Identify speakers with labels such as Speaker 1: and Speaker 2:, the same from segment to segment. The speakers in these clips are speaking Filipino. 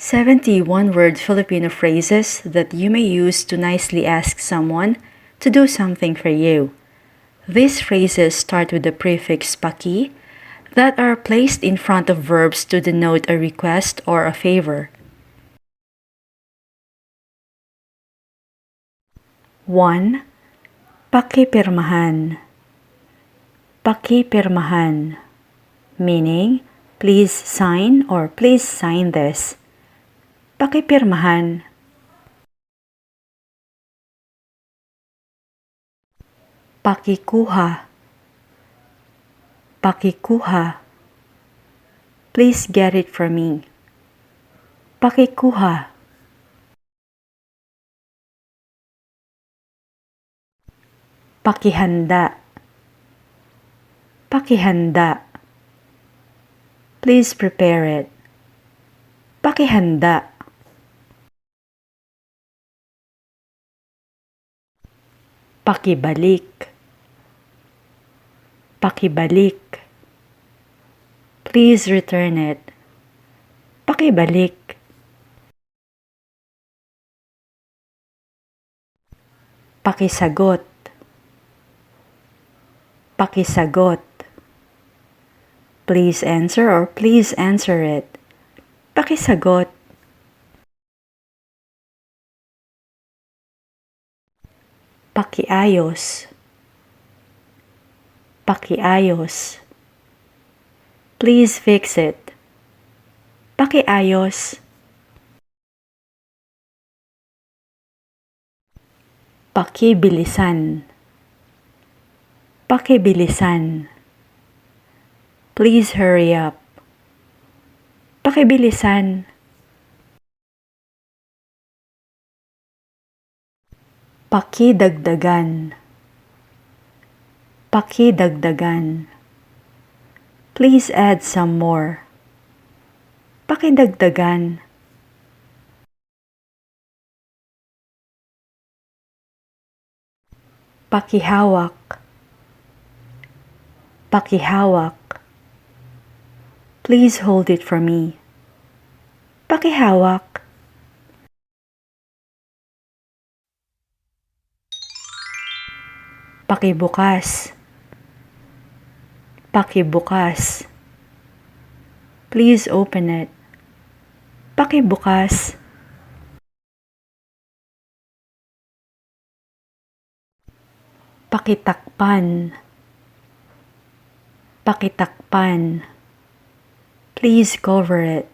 Speaker 1: 71 word Filipino phrases that you may use to nicely ask someone to do something for you. These phrases start with the prefix Paki that are placed in front of verbs to denote a request or a favor. 1. Pakipirmahan. Pakipirmahan, meaning please sign or please sign this. Pakipirmahan. Pakikuha. Pakikuha. Please get it for me. Pakikuha. Pakihanda. Pakihanda. Please prepare it. Pakihanda. Pakibalik. Pakibalik. Please return it. Pakibalik. Pakisagot. Pakisagot. Please answer or please answer it. Pakisagot. Pakiayos. Pakiayos. Please fix it. Pakiayos. Pakibilisan. Pakibilisan. Please hurry up. Pakibilisan. Pakidagdagan. Pakidagdagan. Please add some more. Pakidagdagan. Pakihawak. Pakihawak. Please hold it for me. Pakihawak. Pakibukas. Pakibukas. Please open it. Pakibukas. Pakitakpan. Pakitakpan. Please cover it.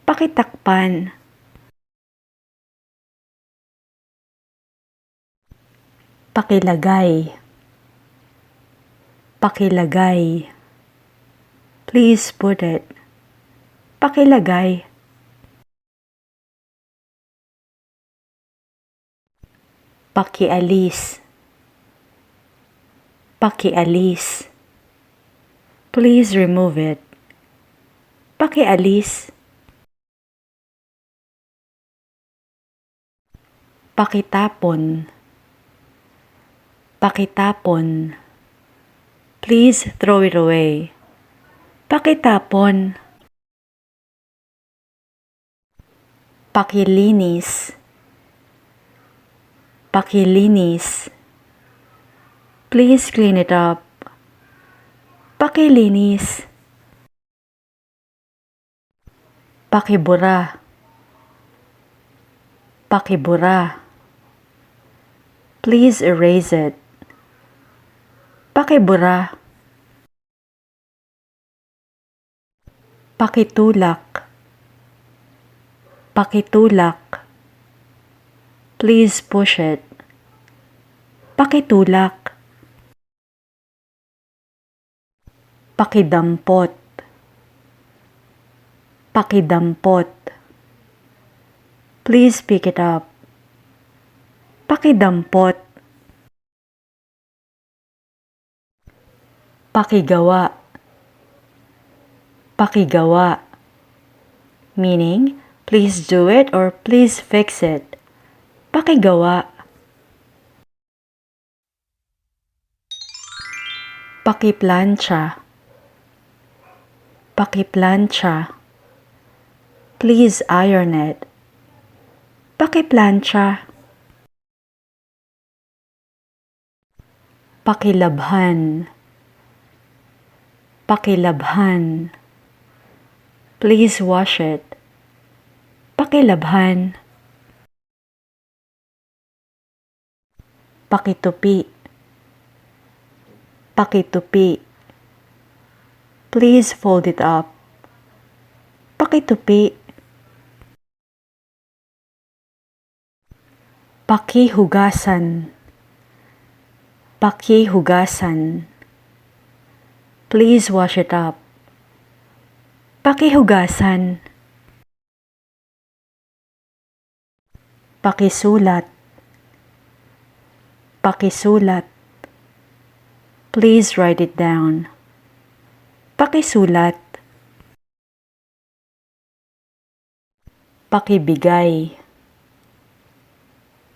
Speaker 1: Pakitakpan. Pakilagay. Pakilagay. Please put it. Pakilagay. Pakialis. Pakialis. Please remove it. Pakialis. Pakitapon. Pakitapon. Please throw it away. Pakitapon. Pakilinis. Pakilinis. Please clean it up. Pakilinis. Pakibura. Pakibura. Please erase it. Pakibura. Pakitulak. Pakitulak. Please push it. Pakitulak. Pakidampot. Pakidampot. Please pick it up. Pakidampot. Pakigawa. Pakigawa. Meaning, please do it or please fix it. Pakigawa. Pakiplancha. Pakiplancha. Please iron it. Pakiplancha. Pakilabhan. Pakilabhan. Please wash it. Pakilabhan. Pakitupi. Pakitupi. Please fold it up. Pakitupi. Pakihugasan. Pakihugasan. Please wash it up. Pakihugasan. Pakisulat. Pakisulat. Please write it down. Pakisulat. Pakibigay.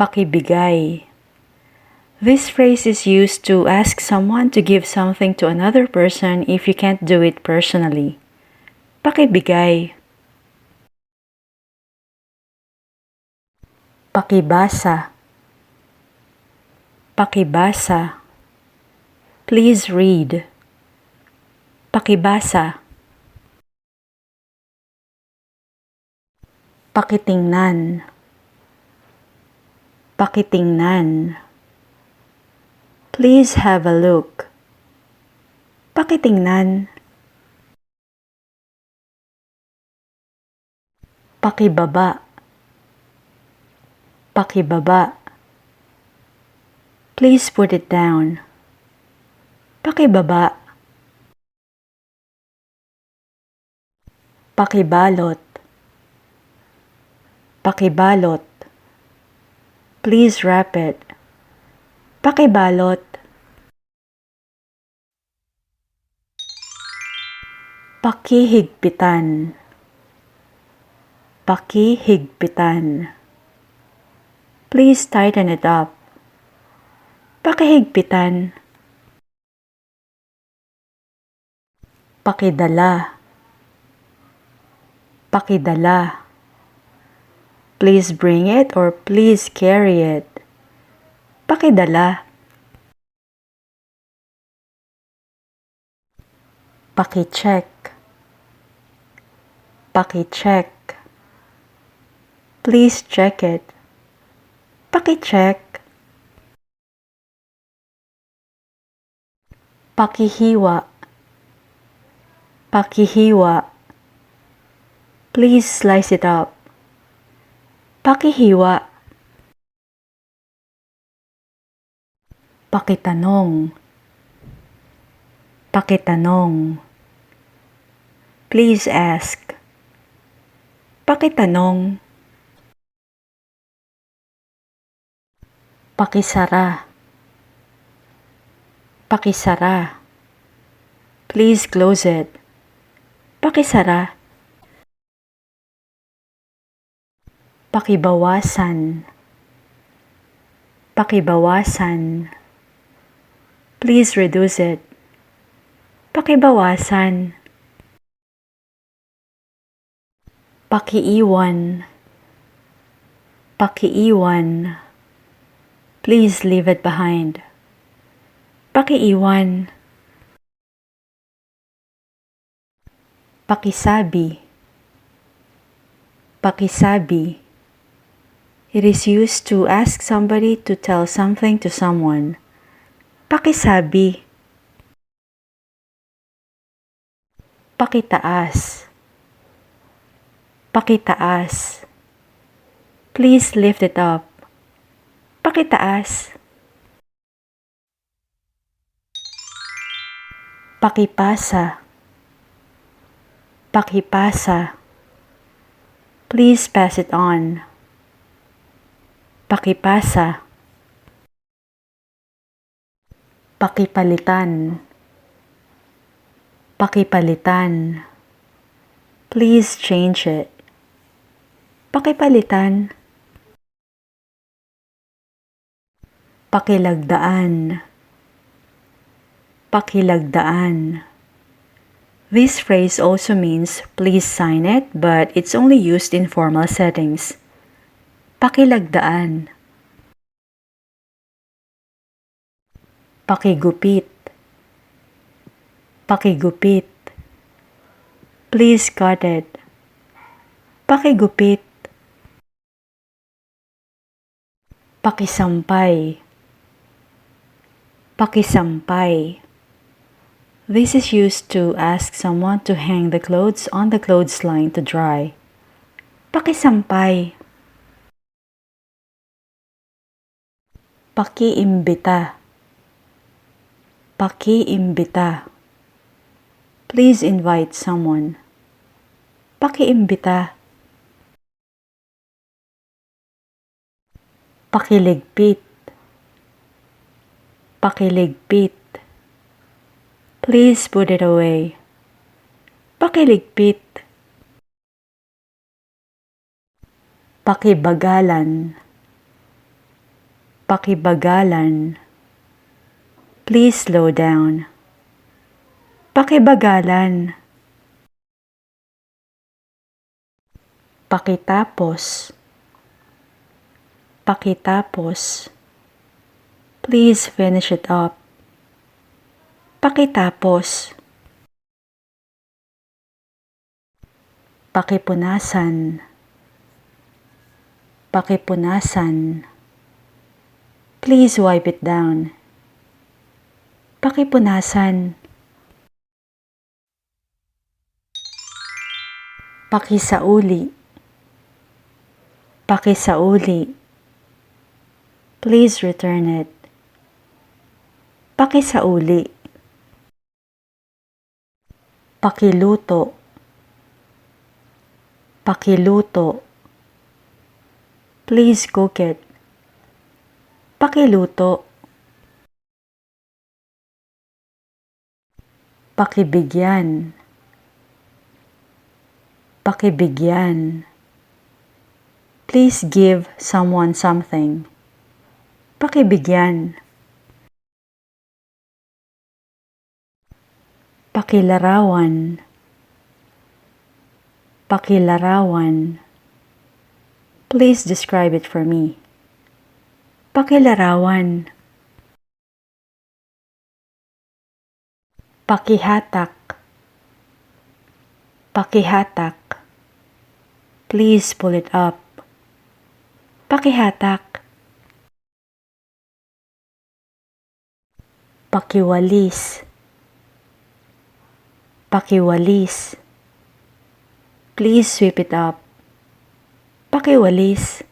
Speaker 1: Pakibigay. This phrase is used to ask someone to give something to another person if you can't do it personally. Pakibigay. Pakibasa. Pakibasa. Please read. Pakibasa. Pakitingnan. Pakitingnan. Please have a look. Pakitingnan. Pakibaba. Pakibaba. Please put it down. Pakibaba. Pakibalot. Pakibalot. Please wrap it. Pakibalot. Pakihigpitan. Pakihigpitan. Please tighten it up. Pakihigpitan. Pakidala. Pakidala. Please bring it or please carry it. Pakidala. Pakicheck. Pakicheck. Please check it. Pakicheck. Pakihiwa. Pakihiwa. Please slice it up. Pakihiwa. Pakitanong. Pakitanong. Please ask. Pakitanong. Pakisara. Pakisara. Please close it. Pakisara. Pakibawasan. Pakibawasan. Please reduce it. Pakibawasan. Pakiiwan. Pakiiwan. Please leave it behind. Pakiiwan. Pakisabi. Pakisabi. It is used to ask somebody to tell something to someone. Pakisabi. Pakitaas. Pakitaas. Please lift it up. Pakitaas. Pakipasa. Pakipasa. Please pass it on. Pakipasa. Pakipalitan. Pakipalitan. Please change it. Pakipalitan. Pakilagdaan. Pakilagdaan. This phrase also means please sign it, but it's only used in formal settings. Pakilagdaan. Pakigupit. Pakigupit. Please cut it. Pakigupit. Pakisampay. Pakisampay. This is used to ask someone to hang the clothes on the clothesline to dry. Pakisampay. Pakiimbita. Pakiimbita. Please invite someone. Pakiimbita. Pakiligpit. Pakiligpit. Please put it away. Pakiligpit. Pakibagalan. Pakibagalan. Please slow down. Pakibagalan. Pakitapos. Pakitapos. Please finish it up. Pakitapos. Pakipunasan. Pakipunasan. Please wipe it down. Pakipunasan. Pakisauli. Pakisauli. Please return it. Pakisauli. Pakiluto. Pakiluto. Please cook it. Pakiluto. Pakibigyan. Pakibigyan. Please give someone something. Pakibigyan. Pakilarawan. Pakilarawan. Please describe it for me. Pakilarawan. Pakihatak. Pakihatak. Please pull it up. Pakihatak. Pakiwalis. Pakiwalis. Please sweep it up. Pakiwalis.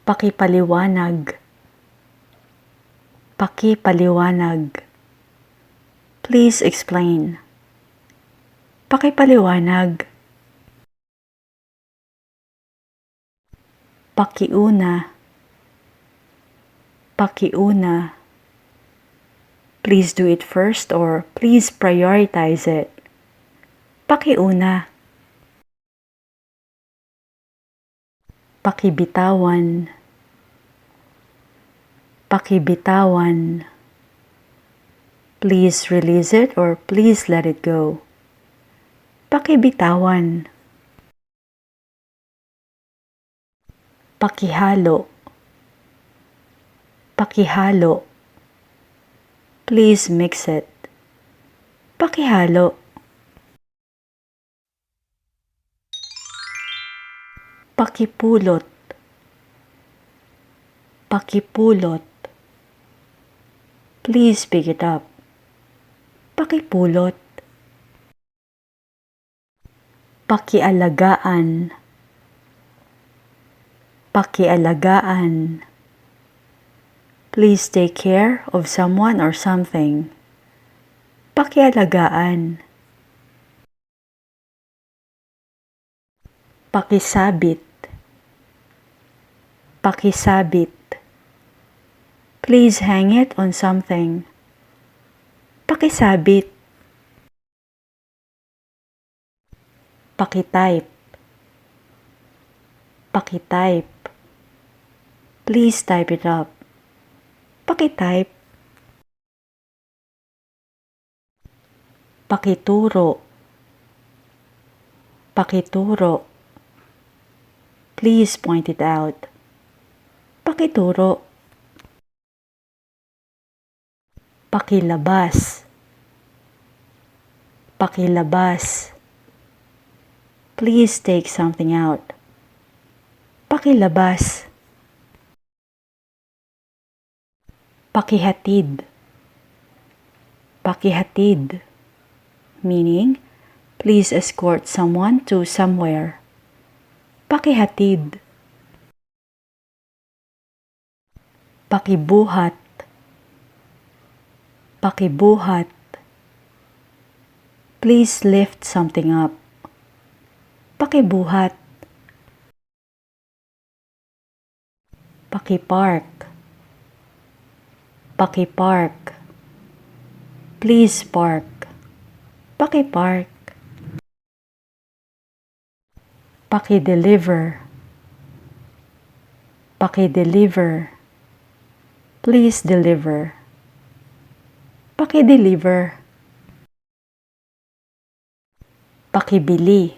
Speaker 1: Pakipaliwanag. Pakipaliwanag. Please explain. Pakipaliwanag. Pakiuna. Pakiuna. Please do it first or please prioritize it. Pakiuna. Pakibitawan. Pakibitawan. Please release it or please let it go. Pakibitawan. Pakihalo. Pakihalo. Please mix it. Pakihalo. Pakipulot. Pakipulot. Please pick it up. Pakipulot. Pakialagaan. Pakialagaan. Please take care of someone or something. Pakialagaan. Pakisabit. Pakisabit. Please hang it on something. Pakisabit. Pakitype. Pakitype. Please type it up. Pakitype. Pakituro. Pakituro. Please point it out. Pakituro. Pakilabas. Pakilabas. Please take something out. Pakilabas. Pakihatid. Pakihatid. Meaning, please escort someone to somewhere. Pakihatid. Pakibuhat. Pakibuhat. Please lift something up. Pakibuhat. Pakipark. Pakipark. Please park. Pakipark. Pakideliver. Pakideliver. Please deliver. Pakideliver. Pakibili.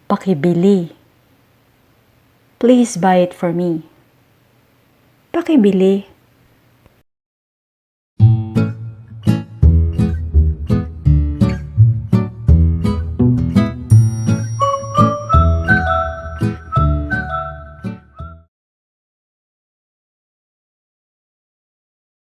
Speaker 1: Pakibili. Please buy it for me. Pakibili.